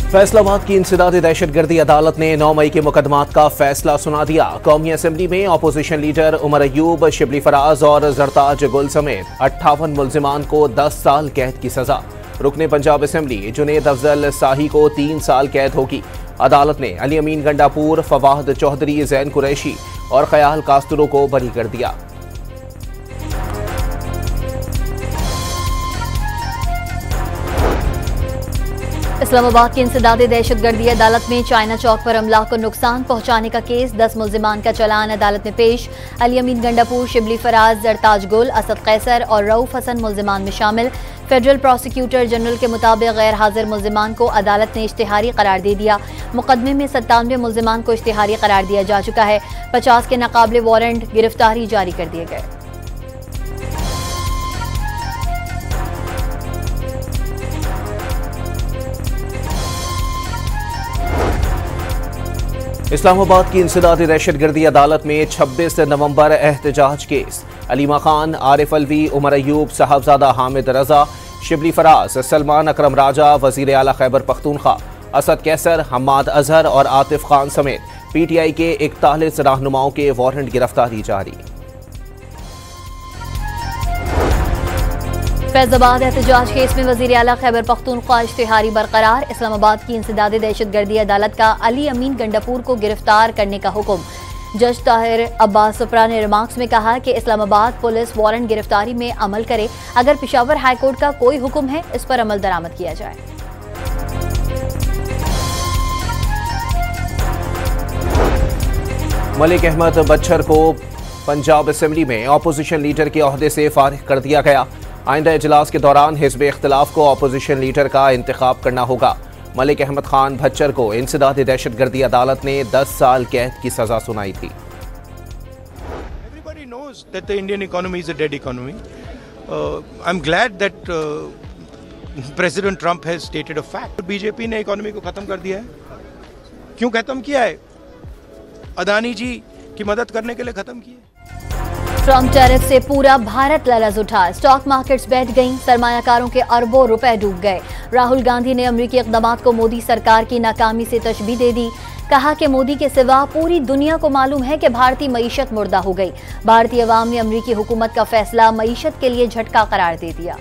फैसलाबाद की इंसदादी दहशतगर्दी अदालत ने 9 मई के मुकदमात का फैसला सुना दिया। कौमी असम्बली में अपोजिशन लीडर उमर अयूब, शिबली फराज और जरताज गुल समेत 58 मुल्जिमान को 10 साल कैद की सजा। रुकने पंजाब असम्बली जुनेद अफजल शाही को 3 साल कैद होगी। अदालत ने अली अमीन गंडापुर, फवाद चौधरी, जैन कुरैशी और खयाल कास्तुरो को बरी कर दिया। इस्लामाबाद की इंसदादी दहशतगर्दी अदालत में चाइना चौक पर अमला को नुकसान पहुंचाने का केस, 10 मुल्जिमान का चालान अदालत में पेश। अली अमीन गंडापुर, शिबली फराज, जरताज गुल, असद कैसर और रऊफ हसन मुल्जिमान में शामिल। फेडरल प्रोसिक्यूटर जनरल के मुताबिक गैर हाजिर मुल्जिमान को अदालत ने इश्तिहारी करार दे दिया। मुकदमे में 97 मुल्जिमान को इश्तिहारी करार दिया जा चुका है। 50 के नाकाबिले वारंट गिरफ्तारी जारी कर दिए गए। इस्लामाबाद की इंसदादी दहशतगर्दी अदालत में 26 नवंबर एहतजाज केस। अलीमा खान, आरिफ अलवी, उमर अयूब, साहबजादा हामिद रजा, शिबली फराज, सलमान अकरम राजा, वजीर आला खैबर पख्तूनख्वा, असद कैसर, हम्माद अजहर और आतिफ खान समेत PTI के 41 रहनुमाओं के वारंट गिरफ्तारी जारी। फैजाबाद एहतजाज केस में वजीर आला खैबर पख्तूनख्वा इश्तिहारी बरकरार। इस्लामाबाद की इंसदादी दहशतगर्दी अदालत का अली अमीन गंडापुर को गिरफ्तार करने का हुक्म। जज ताहिर अब्बास सुपरा ने रिमार्क्स में कहा कि इस्लामाबाद पुलिस वारंट गिरफ्तारी में अमल करे। अगर पेशावर हाईकोर्ट का कोई हुक्म है, इस पर अमल दरामद किया जाए। मलिक अहमद बच्चर को पंजाब असम्बली में अपोजिशन लीडर के ओहदे से फारिग कर दिया गया। आइंदा इजलास के दौरान हिज़्ब इख्तिलाफ को अपोजिशन लीडर का इंतखाब करना होगा। मलिक अहमद खान भच्चर को इंसदादी दहशतगर्दी अदालत ने 10 साल कैद की सजा सुनाई थी। Everybody knows that the Indian economy is a dead economy. I'm glad that President Trump has stated a fact. BJP ने इकोनॉमी को खत्म कर दिया है। क्यों खत्म किया है? अदानी जी की मदद करने के लिए खत्म किया। ट्रम्प टैरिफ से पूरा भारत लरज़ उठा। स्टॉक मार्केट्स बैठ गईं, सरमायाकारों के अरबों रुपए डूब गए। राहुल गांधी ने अमरीकी इक़दामात को मोदी सरकार की नाकामी से तशबीह दे दी। कहा कि मोदी के सिवा पूरी दुनिया को मालूम है कि भारतीय मईशत मुर्दा हो गई। भारतीय अवाम ने अमरीकी हुकूमत का फैसला मईशत के लिए झटका करार दे दिया।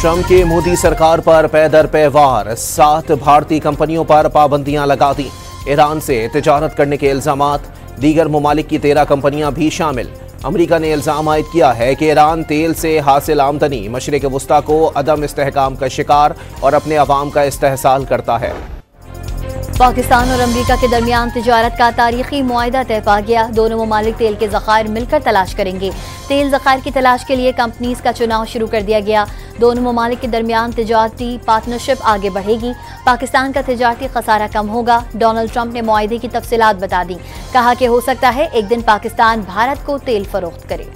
ट्रम्प के मोदी सरकार पर पै दर पे वार, 7 भारतीय कंपनियों पर पाबंदियां लगा दी। ईरान से तिजारत करने के इल्जामात, दीगर ममालिक की 13 कंपनियां भी शामिल। अमरीका ने इल्जाम आयद किया है कि ईरान तेल से हासिल आमदनी मशरिक वस्ता को अदम इस्तेहकाम का शिकार और अपने अवाम का इस्तेहसाल करता है। पाकिस्तान और अमरीका के दरमियान तिजारत का तारीखी मुआहिदा तय पा गया। दोनों ममालिक तेल के ज़खायर मिलकर तलाश करेंगे। तेल ज़खायर की तलाश के लिए कंपनीज का चुनाव शुरू कर दिया गया। दोनों ममालिक के दरमियान तिजारती पार्टनरशिप आगे बढ़ेगी। पाकिस्तान का तिजारती खसारा कम होगा। डोनाल्ड ट्रंप ने मुआहिदे की तफसीलात बता दी। कहा कि हो सकता है एक दिन पाकिस्तान भारत को तेल फरोख्त करे।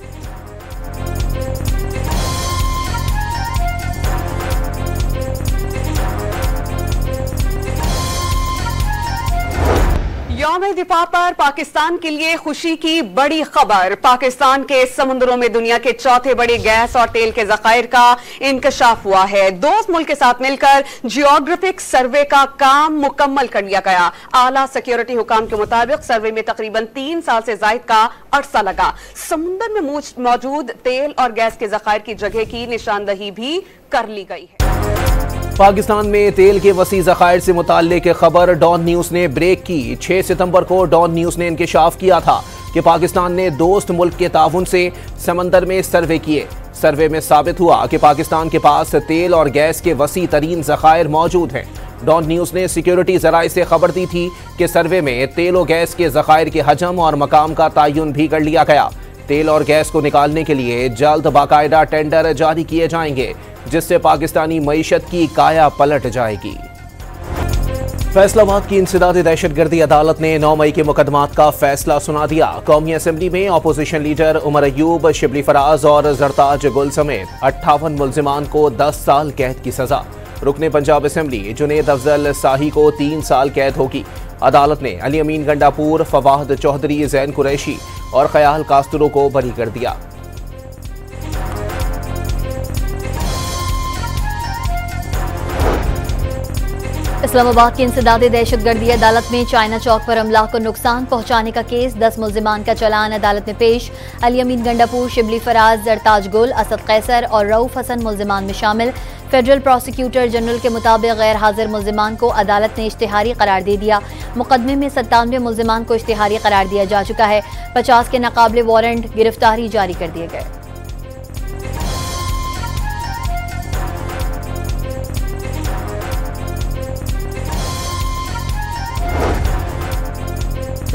यौम दिफा पर पाकिस्तान के लिए खुशी की बड़ी खबर। पाकिस्तान के समुद्रों में दुनिया के चौथे बड़े गैस और तेल के जखायर का इंकशाफ हुआ है। दोस्त मुल्क के साथ मिलकर जियोग्राफिक सर्वे का काम मुकम्मल कर लिया गया। आला सिक्योरिटी हुकाम के मुताबिक सर्वे में तकरीबन 3 साल से जायद का अरसा लगा। समुद्र में मौजूद तेल और गैस के जखायर की जगह की निशानदही भी कर ली गई है। पाकिस्तान में तेल के वसी ज़खायर से मुताल्लिक खबर डॉन न्यूज़ ने ब्रेक की। 6 सितंबर को डॉन न्यूज़ ने इंकशाफ किया था कि पाकिस्तान ने दोस्त मुल्क के ताउन से समंदर में सर्वे किए। सर्वे में साबित हुआ कि पाकिस्तान के पास तेल और गैस के वसी तरीन ज़खायर मौजूद हैं। डॉन न्यूज़ ने सिक्योरिटी ज़राए से खबर दी थी कि सर्वे में तेल और गैस के ज़खायर के हजम और मकाम का तयन भी कर लिया गया। तेल और गैस को निकालने के लिए जल्द बाकायदा टेंडर जारी किए जाएंगे, जिससे पाकिस्तानी मईशत की काया पलट जाएगी। फैसलाबाद की इंसदादी दहशतगर्दी अदालत ने 9 मई के मुकदमात का फैसला सुना दिया। कौमी असम्बली में अपोजिशन लीडर उमर अयूब, शिबली फराज और जरताज गुल समेत 58 मुल्जिमान को 10 साल कैद की सजा। रुकने पंजाब असम्बली जुनेद अफजल शाही को 3 साल कैद होगी। अदालत ने अली अमीन गंडापुर, फवाद चौधरी, जैन कुरैशी और खयाल कास्तुरो को बरी कर दिया। इस्लामाबाद की इंसदादी दहशतगर्दी अदालत में चाइना चौक पर अमला को नुकसान पहुंचाने का केस 10 मुल्जिमान का चालान अदालत में पेश। अली अमीन गंडापुर, शिबली फराज, जरताज गुल, असद कैसर और रऊफ हसन मुल्जिमान में शामिल। फेडरल प्रोसिक्यूटर जनरल के मुताबिक गैर हाजिर मुल्जिमान को अदालत ने इश्तिहारी करार दे दिया। मुकदमे में 97 मुल्जिमान को इश्तिहारी करार दिया जा चुका है। 50 के नाकाबिले वारंट गिरफ्तारी जारी कर दिए गए।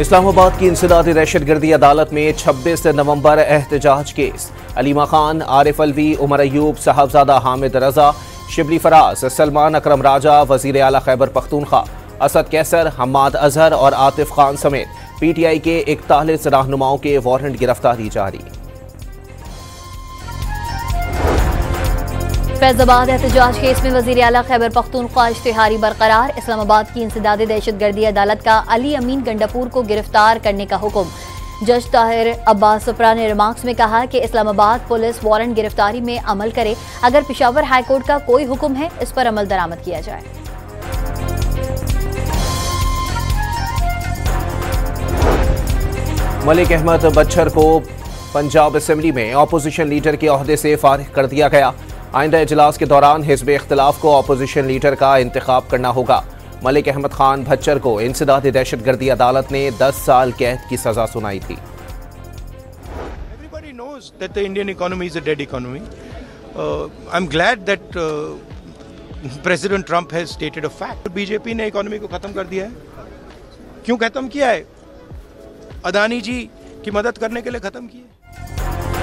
इस्लामाबाद की इंसदादी दहशतगर्दी अदालत में 26 नवंबर एहतजाज केस। अलीमा खान, आरिफ अलवी, उमर अयूब, साहबजादा हामिद रजा, शिबली फराज, सलमान अकरम राजा, वजीर आला खैबर पख्तूनख्वा, असद कैसर, हम्माद अजहर और आतिफ खान समेत PTI के 41 रहनुमाओं के वारंट गिरफ्तारी जारी। फैजाबाद एहतजाज केस में वजीर आला खैबर पख्तूनख्वा इश्तिहारी बरकरार। इस्लामाबाद की इंसदादी दहशतगर्दी अदालत का अली अमीन गंडापुर को गिरफ्तार करने का हुक्म। जज ताहिर अब्बास सुपरा ने रिमार्क्स में कहा कि इस्लामाबाद पुलिस वारंट गिरफ्तारी में अमल करे। अगर पेशावर हाईकोर्ट का कोई हुक्म है, इस पर अमल दरामद किया जाए। मलिक अहमद बच्चर को पंजाब असेंबली में ऑपोजिशन लीडर के ओहदे से फारिग कर दिया गया। आइंदा इजलास के दौरान हिज़्ब इख्तिलाफ को ऑपोजिशन लीडर का इंतखाब करना होगा। मलिक अहमद खान भच्चर को इंसदादी दहशतगर्दी अदालत ने 10 साल कैद की सजा सुनाई थी। Everybody knows that the Indian economy is a dead economy. I'm glad that President Trump has stated a fact. BJP ने इकोनॉमी को खत्म कर दिया है। क्यों खत्म किया है? अदानी जी की मदद करने के लिए खत्म किया।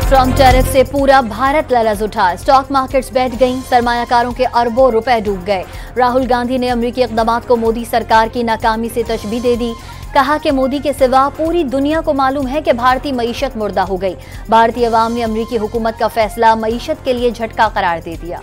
ट्रम्प टैरिफ से पूरा भारत लरज उठा। स्टॉक मार्केट्स बैठ गईं, सरमायाकारों के अरबों रुपए डूब गए। राहुल गांधी ने अमेरिकी इक़दामात को मोदी सरकार की नाकामी से तशबीह दे दी। कहा कि मोदी के सिवा पूरी दुनिया को मालूम है कि भारतीय मईशत मुर्दा हो गई। भारतीय अवाम ने अमेरिकी हुकूमत का फैसला मईशत के लिए झटका करार दे दिया।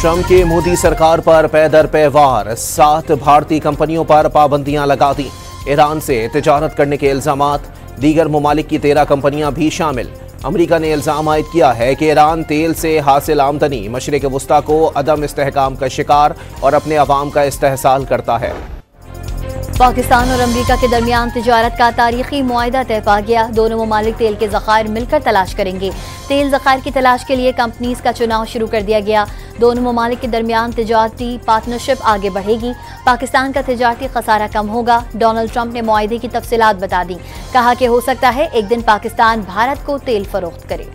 ट्रम्प के मोदी सरकार पर पै दर पै वार। 7 भारतीय कंपनियों पर पाबंदियां लगा दी। ईरान से तिजारत करने के इल्जामात। दीगर ममालिक की 13 कंपनियां भी शामिल। अमेरिका ने इल्जाम आयद किया है कि ईरान तेल से हासिल आमदनी मशरिक वुस्ता को अदम इस्तेहकाम का शिकार और अपने अवाम का इस्तेहसाल करता है। पाकिस्तान और अमेरिका के दरमियान तिजारत का तारीखी मुआहिदा तय पा गया। दोनों ममालिक तेल के ज़खायर मिलकर तलाश करेंगे। तेल ज़खायर की तलाश के लिए कंपनीज का चुनाव शुरू कर दिया गया। दोनों ममालिक के दरमियान तिजारती पार्टनरशिप आगे बढ़ेगी। पाकिस्तान का तिजारती खसारा कम होगा। डोनाल्ड ट्रंप ने मुआहिदे की तफसीलात बता दी। कहा कि हो सकता है एक दिन पाकिस्तान भारत को तेल फरोख्त करे।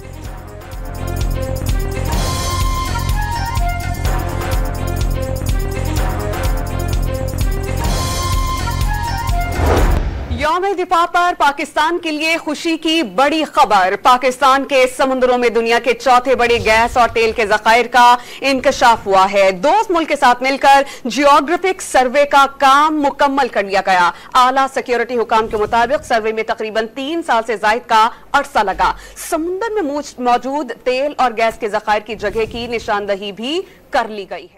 यौम-ए-दिफा पर पाकिस्तान के लिए खुशी की बड़ी खबर। पाकिस्तान के समुद्रों में दुनिया के चौथे बड़े गैस और तेल के जखायर का इंकशाफ हुआ है। दोस्त मुल्क के साथ मिलकर जियोग्राफिक सर्वे का काम मुकम्मल कर लिया गया। आला सिक्योरिटी हुकाम के मुताबिक सर्वे में तकरीबन 3 साल से जायद का अरसा लगा। समुद्र में मौजूद तेल और गैस के जखायर की जगह की निशानदही भी कर ली गई है।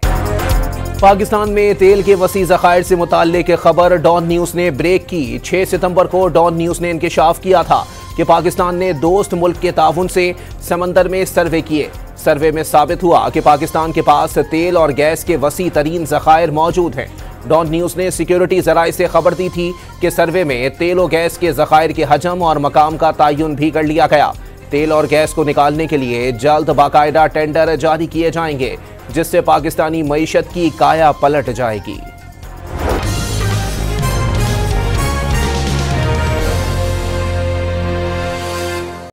पाकिस्तान में तेल के वसी ज़खायर से मुताल्लिक खबर डॉन न्यूज़ ने ब्रेक की। 6 सितंबर को डॉन न्यूज़ ने इंकशाफ किया था कि पाकिस्तान ने दोस्त मुल्क के ताउन से समंदर में सर्वे किए। सर्वे में साबित हुआ कि पाकिस्तान के पास तेल और गैस के वसी तरीन ज़खायर मौजूद हैं। डॉन न्यूज़ ने सिक्योरिटी ज़राए से खबर दी थी कि सर्वे में तेल और गैस के ज़खायर के हजम और मकाम का तयन भी कर लिया गया। तेल और गैस को निकालने के लिए जल्द बाकायदा टेंडर जारी किए जाएंगे, जिससे पाकिस्तानी मईशत की काया पलट जाएगी।